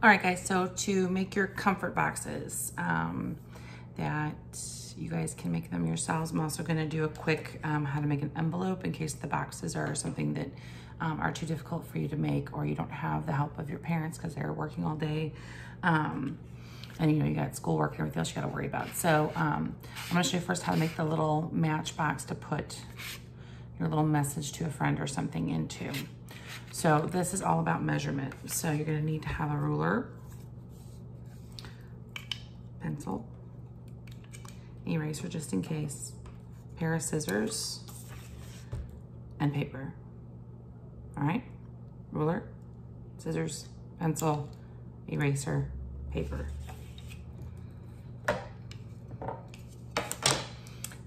All right, guys, so to make your comfort boxes that you guys can make them yourselves, I'm also gonna do a quick how to make an envelope in case the boxes are something that are too difficult for you to make, or you don't have the help of your parents because they're working all day. And you know, you got schoolwork and everything else you gotta worry about. So I'm gonna show you first how to make the little matchbox to put your little message to a friend or something into. So this is all about measurement. So you're gonna need to have a ruler, pencil, eraser just in case, pair of scissors, and paper. All right, ruler, scissors, pencil, eraser, paper.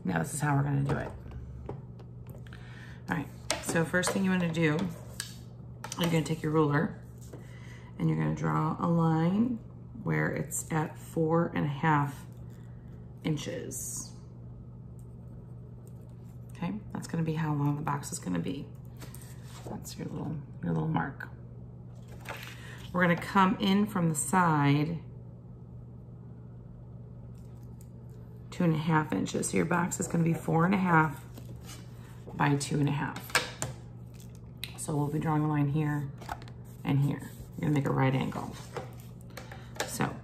Now this is how we're gonna do it. All right, so first thing you wanna do, you're gonna take your ruler and you're gonna draw a line where it's at 4.5 inches. Okay, that's gonna be how long the box is gonna be. That's your little mark. We're gonna come in from the side 2.5 inches. So your box is gonna be 4.5 by 2.5. So we'll be drawing a line here and here. You're gonna make a right angle. So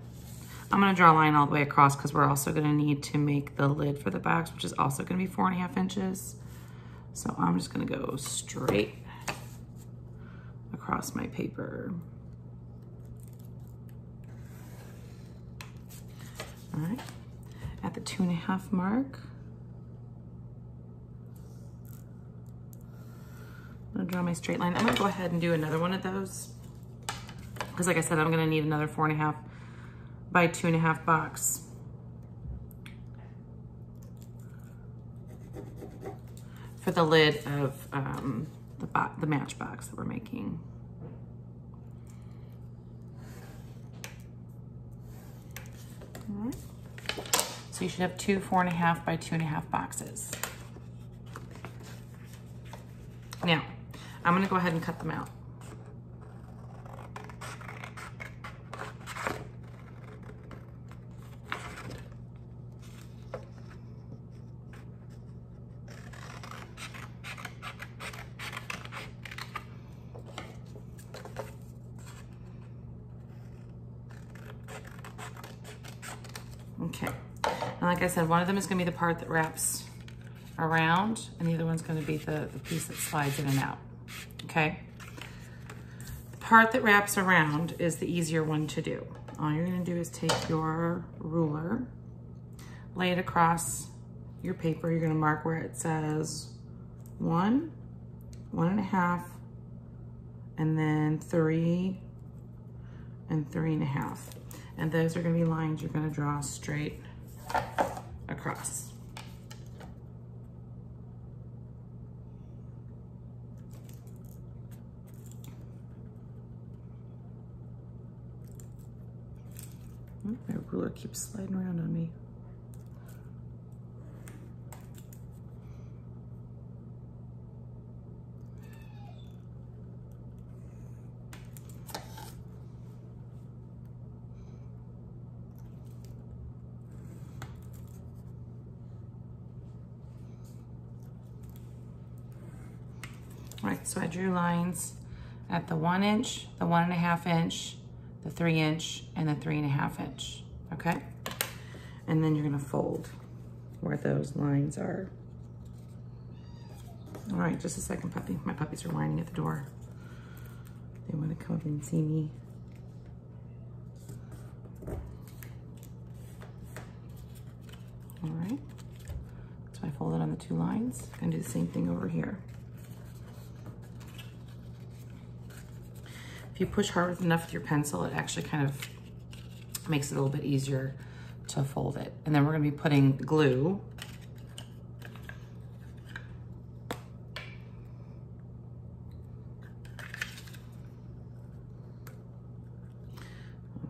I'm gonna draw a line all the way across because we're also gonna need to make the lid for the box, which is also gonna be 4.5 inches. So I'm just gonna go straight across my paper. All right, at the 2.5 mark, I'm gonna draw my straight line. I'm gonna go ahead and do another one of those because like I said, I'm gonna need another 4.5 by 2.5 box. For the lid of the matchbox that we're making. All right. So you should have two 4.5 by 2.5 boxes. Now, I'm gonna go ahead and cut them out. Okay, and like I said, one of them is gonna be the part that wraps around, and the other one's gonna be the piece that slides in and out, okay? The part that wraps around is the easier one to do. All you're gonna do is take your ruler, lay it across your paper. You're gonna mark where it says 1, 1.5, and then 3, and 3.5. And those are gonna be lines you're gonna draw straight across. Oh, my ruler keeps sliding around on me. All right, so I drew lines at the 1 inch, the 1.5 inch, the 3 inch, and the 3.5 inch, okay? And then you're gonna fold where those lines are. All right, just a second, puppy. My puppies are whining at the door. They wanna come up and see me. All right, so I folded on the 2 lines. I'm gonna do the same thing over here. If you push hard enough with your pencil, it actually kind of makes it a little bit easier to fold it. And then we're gonna be putting glue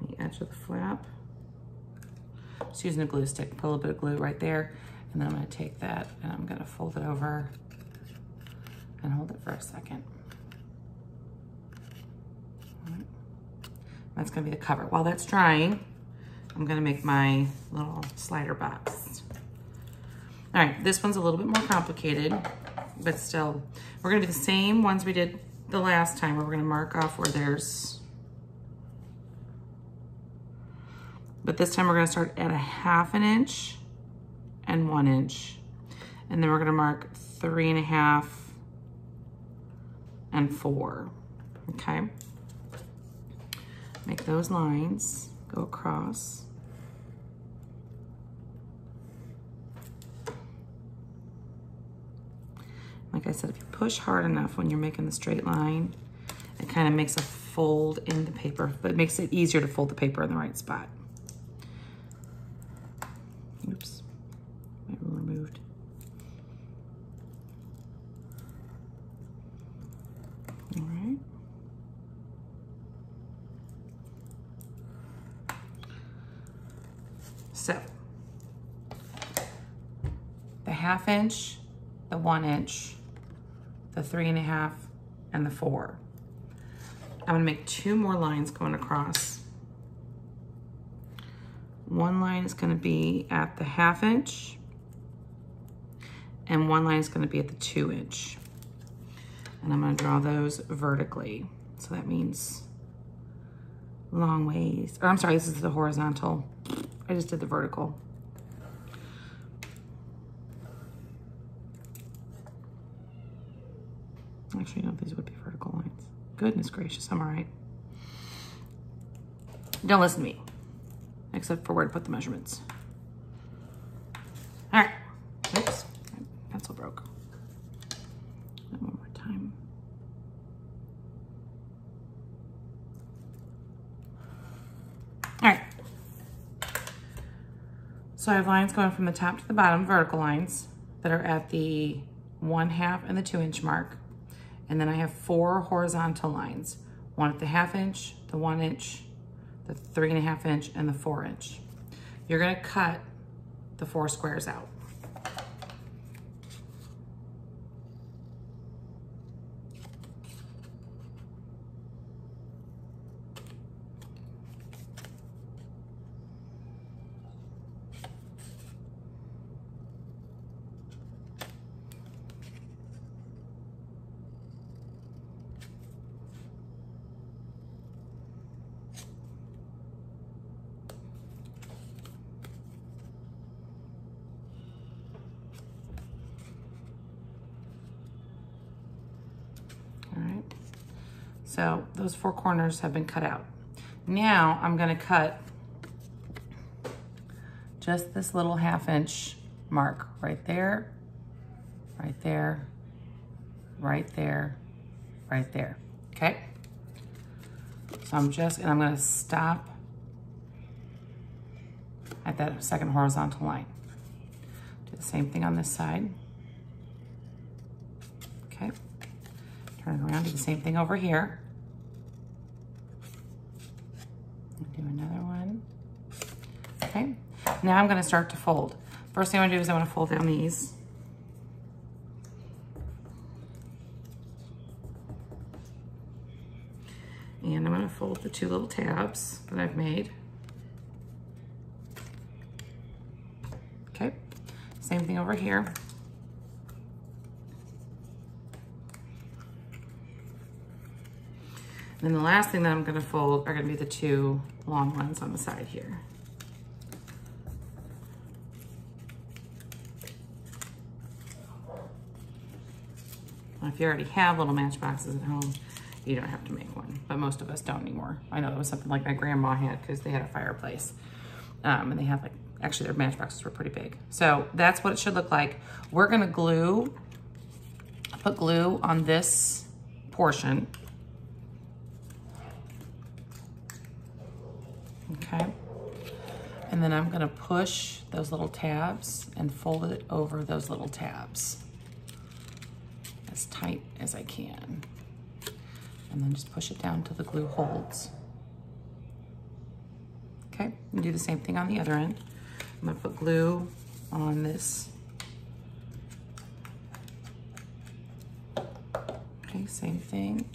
on the edge of the flap. Just using a glue stick, put a little bit of glue right there, and then I'm gonna take that and I'm gonna fold it over and hold it for a second. That's gonna be the cover. While that's drying, I'm gonna make my little slider box. All right, this one's a little bit more complicated, but still, we're gonna do the same ones we did the last time, where we're gonna mark off where there's, but this time we're gonna start at a 1/2 inch and 1 inch. And then we're gonna mark 3.5 and 4, okay? Make those lines go across. Like I said, if you push hard enough when you're making the straight line, it kind of makes a fold in the paper, but it makes it easier to fold the paper in the right spot. Oops, my ruler moved. All right. So, the 1/2 inch, the 1 inch, the 3.5, and the 4. I'm gonna make 2 more lines going across. One line is gonna be at the 1/2 inch, and one line is gonna be at the 2 inch. And I'm gonna draw those vertically. So that means long ways, or I'm sorry, this is the horizontal. I just did the vertical. Actually, no, these would be vertical lines. Goodness gracious, I'm all right. Don't listen to me, except for where to put the measurements. All right, oops, my pencil broke. One more time. All right. So I have lines going from the top to the bottom, vertical lines that are at the 1/2 and the 2 inch mark. And then I have 4 horizontal lines, one at the 1/2 inch, the 1 inch, the 3.5 inch, and the 4 inch. You're gonna cut the 4 squares out. So those 4 corners have been cut out. Now I'm gonna cut just this little 1/2 inch mark right there, right there, right there, right there, okay? So I'm gonna stop at that second horizontal line. Do the same thing on this side. Okay, turn it around, do the same thing over here. Do another one. Okay, now I'm gonna start to fold. First thing I'm gonna do is I'm gonna fold down these. And I'm gonna fold the 2 little tabs that I've made. Okay, same thing over here. And then the last thing that I'm gonna fold are gonna be the 2 long ones on the side here. Now, if you already have little matchboxes at home, you don't have to make one, but most of us don't anymore. I know it was something like my grandma had because they had a fireplace. And they had actually their matchboxes were pretty big. So that's what it should look like. We're gonna put glue on this portion. Okay, and then I'm gonna push those little tabs and fold it over those little tabs as tight as I can. And then just push it down till the glue holds. Okay, and do the same thing on the other end. I'm gonna put glue on this. Okay, same thing.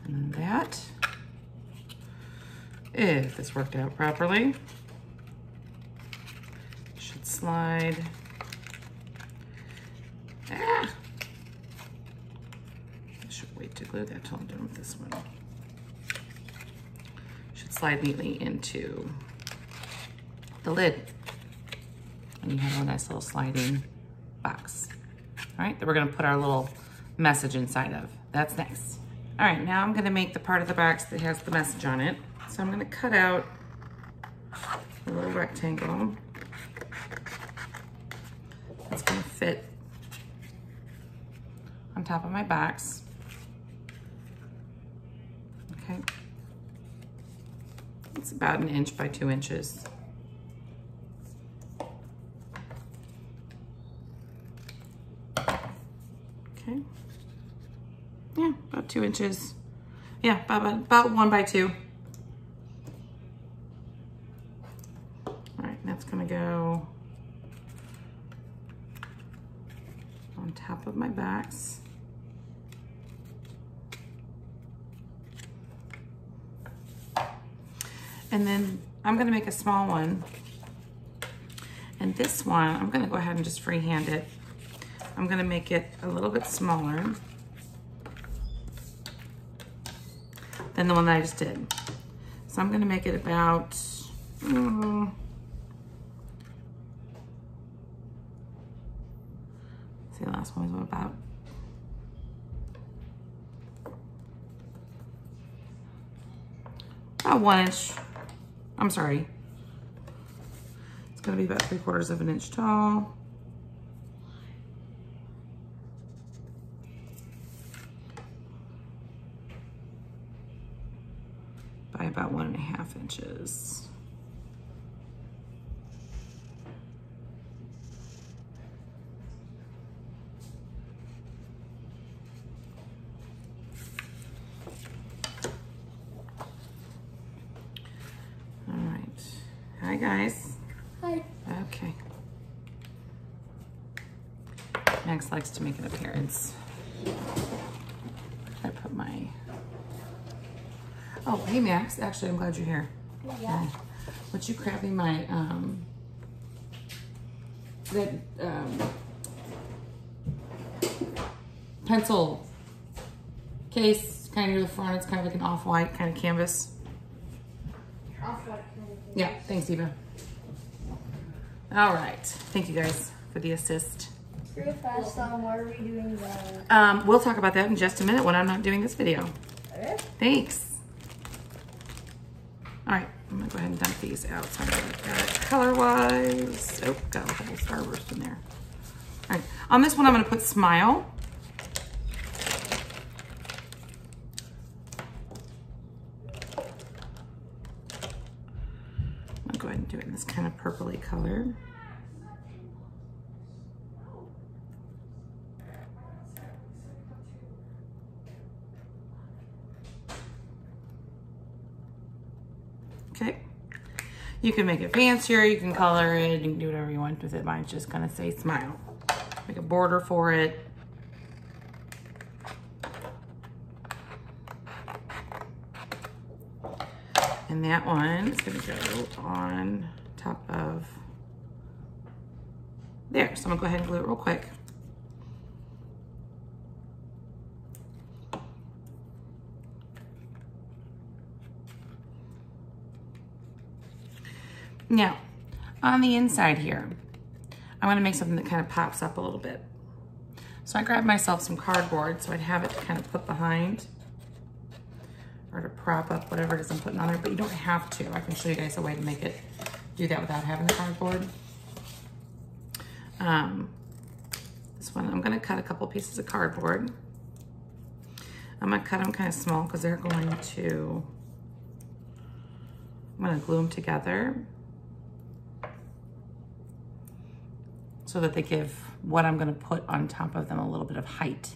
And then that, if this worked out properly, should slide. I should wait to glue that till I'm done with this one. Should slide neatly into the lid. And you have a nice little sliding box. All right, that we're gonna put our little message inside of. That's next. All right, now I'm gonna make the part of the box that has the message on it. So I'm gonna cut out a little rectangle. That's gonna fit on top of my box. Okay. It's about 1 inch by 2 inches. Okay. Yeah, about 2 inches. Yeah, about 1 by 2. All right, that's gonna go on top of my box. And then I'm gonna make a small one. And this one, I'm gonna go ahead and just freehand it. I'm gonna make it a little bit smaller than the one that I just did. So I'm gonna make it about, see, the last one was about about 1 inch. I'm sorry. It's gonna be about 3/4 of an inch tall. By about 1.5 inches. Hi guys. Hi. Okay. Max likes to make an appearance. I put my, oh, hey Max, actually I'm glad you're here. Yeah. Would you grab me my, pencil case, kind of near the front. It's kind of like an off-white kind of canvas. Off-white kind of thing. Yeah, thanks Eva. All right, thank you guys for the assist. Real fast, what are we doing there? We'll talk about that in just a minute when I'm not doing this video. Okay. Thanks. All right, I'm gonna go ahead and dump these out. So I'm gonna got it color-wise. Oh, got a couple starburst in there. All right, on this one I'm gonna put Smile. I'm gonna go ahead and do it in this kind of purpley color. Okay, you can make it fancier, you can color it, you can do whatever you want with it. Mine's just gonna say Smile. Make a border for it. And that one is gonna go on top of there. So I'm gonna go ahead and glue it real quick. Now, on the inside here, I want to make something that kind of pops up a little bit. So I grabbed myself some cardboard so I'd have it to kind of put behind or to prop up whatever it is I'm putting on there, but you don't have to. I can show you guys a way to make it do that without having the cardboard. This one, I'm going to cut a couple pieces of cardboard. I'm going to cut them kind of small because they're going to, I'm going to glue them together so that they give what I'm gonna put on top of them a little bit of height.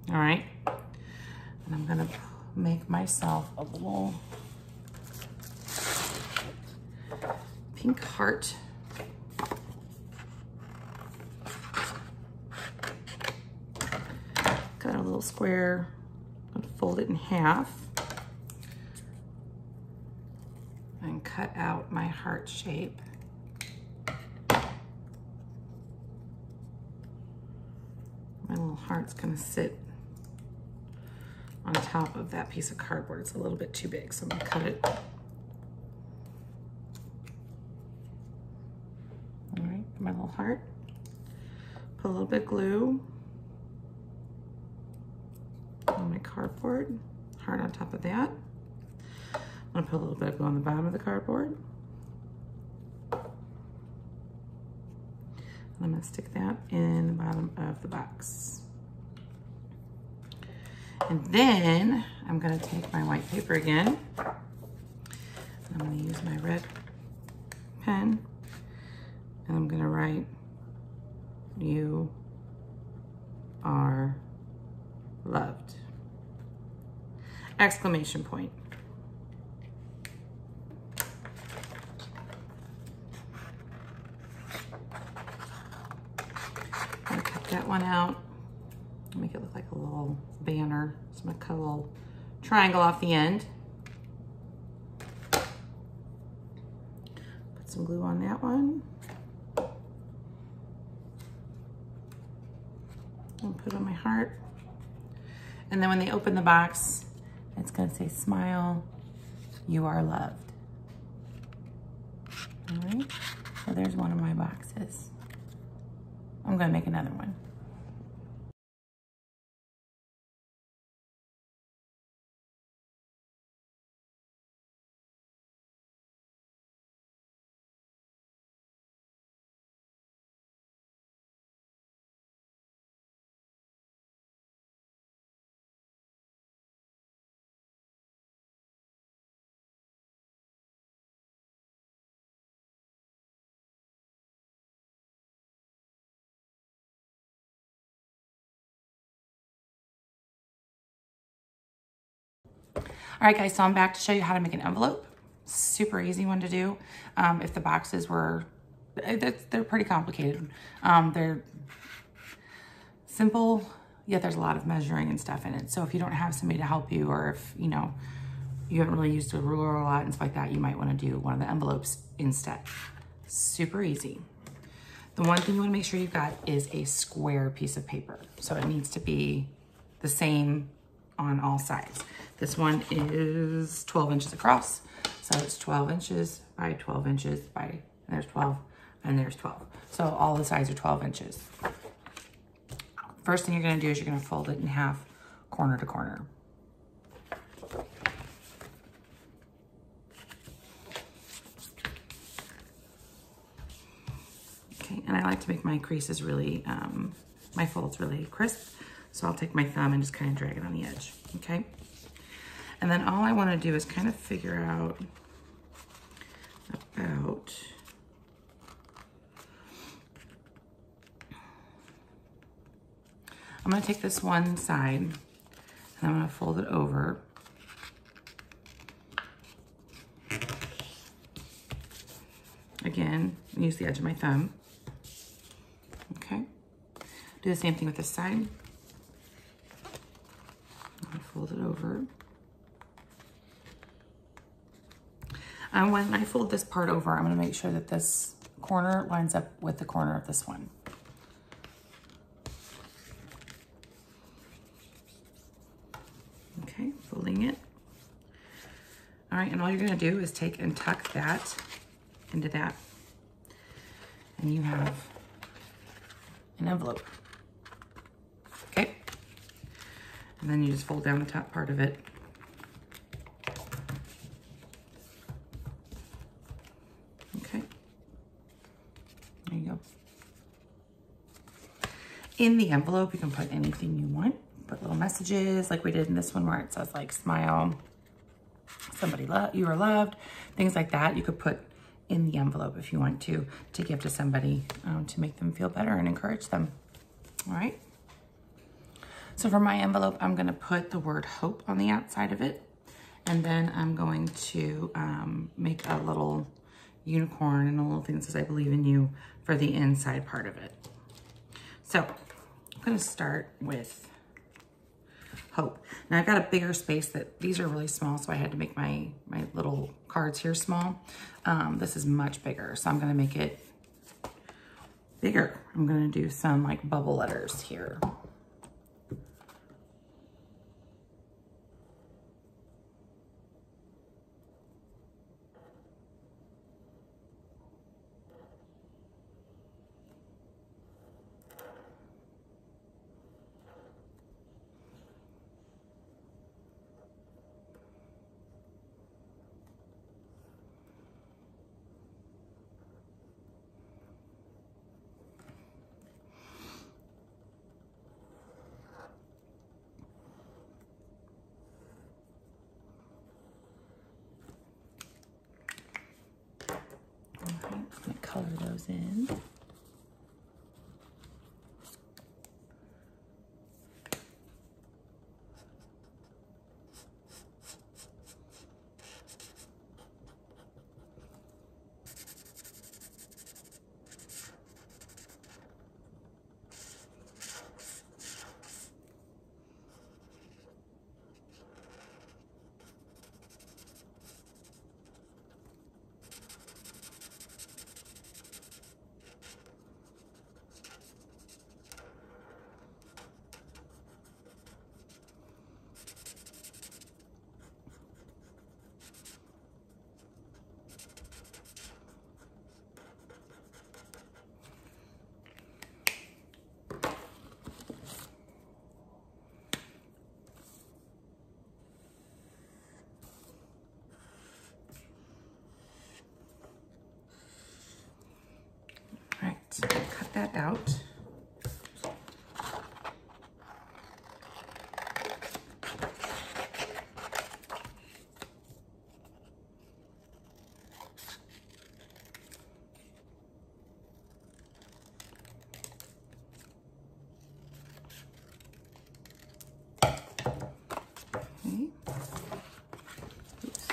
All right, and I'm gonna make myself a little pink heart. Got a little square I'm gonna fold it in half and cut out my heart shape. My little heart's gonna sit on top of that piece of cardboard. It's a little bit too big, so I'm gonna cut it. All right, my little heart. Put a little bit of glue on my cardboard, heart on top of that. I'm gonna put a little bit of glue on the bottom of the cardboard. And I'm gonna stick that in the bottom of the box. And then I'm gonna take my white paper again. And I'm gonna use my red pen. And I'm gonna write, "You are loved." Exclamation point. I'm gonna cut that one out. Make it look like a little banner. So I'm gonna cut a little triangle off the end. Put some glue on that one. And put it on my heart. And then when they open the box, it's gonna say, "Smile, you are loved." All right, so there's one of my boxes. I'm gonna make another one. All right, guys, so I'm back to show you how to make an envelope. Super easy one to do. If the boxes were, they're pretty complicated. They're simple, yet there's a lot of measuring and stuff in it. So if you don't have somebody to help you, or if, you know, you haven't really used a ruler a lot and stuff like that, you might want to do one of the envelopes instead. Super easy. The one thing you want to make sure you've got is a square piece of paper. So it needs to be the same on all sides. This one is 12 inches across. So it's 12 inches by 12 inches by, and there's 12, and there's 12. So all the sides are 12 inches. First thing you're gonna do is you're gonna fold it in half, corner to corner. Okay, and I like to make my creases really, my folds really crisp. So I'll take my thumb and just kind of drag it on the edge, okay? And then all I want to do is kind of figure out about I'm going to take this one side and I'm going to fold it over. Again, use the edge of my thumb. Okay. Do the same thing with this side. Fold it over. And when I fold this part over, I'm going to make sure that this corner lines up with the corner of this one. Okay, folding it. All right, and all you're going to do is take and tuck that into that. And you have an envelope. Okay. And then you just fold down the top part of it. Okay. There you go. In the envelope, you can put anything you want. Put little messages like we did in this one where it says like, "Smile, somebody you are loved," things like that. You could put in the envelope if you want to give to somebody to make them feel better and encourage them. All right. So for my envelope, I'm gonna put the word hope on the outside of it. And then I'm going to make a little unicorn and a little thing that says, "I believe in you," for the inside part of it. So I'm gonna start with hope. Now I've got a bigger space that these are really small, so I had to make my little cards here small. This is much bigger, so I'm gonna make it bigger. I'm gonna do some like bubble letters here. Color those in. Cut that out. Okay. Oops.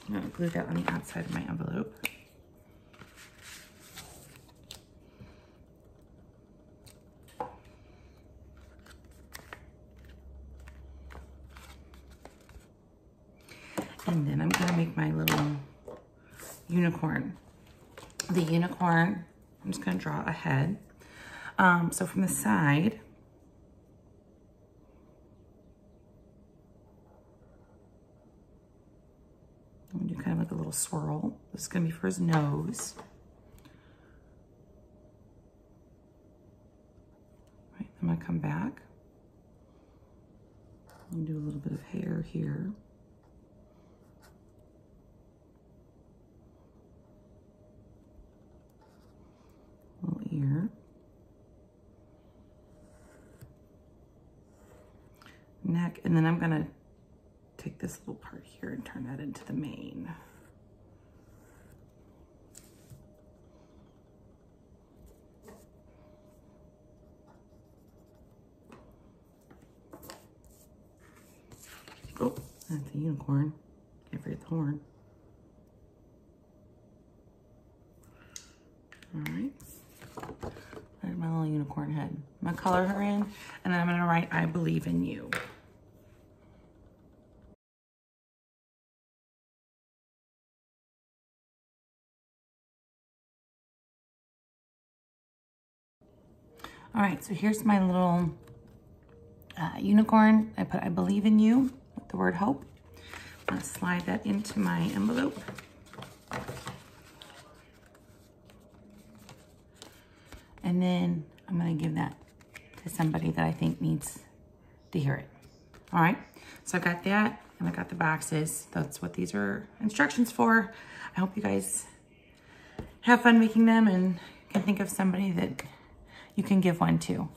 I'm going to glue that on the outside of my envelope. And then I'm gonna make my little unicorn. The unicorn, I'm just gonna draw a head. So from the side, I'm gonna do kind of like a little swirl. This is gonna be for his nose. Right, I'm gonna come back and do a little bit of hair here. Little ear. Neck, and then I'm gonna take this little part here and turn that into the mane. Oh, that's a unicorn. Can't forget the horn. All right. There's my little unicorn head. I'm gonna color her in, and then I'm gonna write, I believe in you. All right, so here's my little unicorn. I put, I believe in you, with the word hope. I'm gonna slide that into my envelope. And then I'm gonna give that to somebody that I think needs to hear it. All right, so I got that, and I got the boxes. That's what these are instructions for. I hope you guys have fun making them and can think of somebody that you can give one to.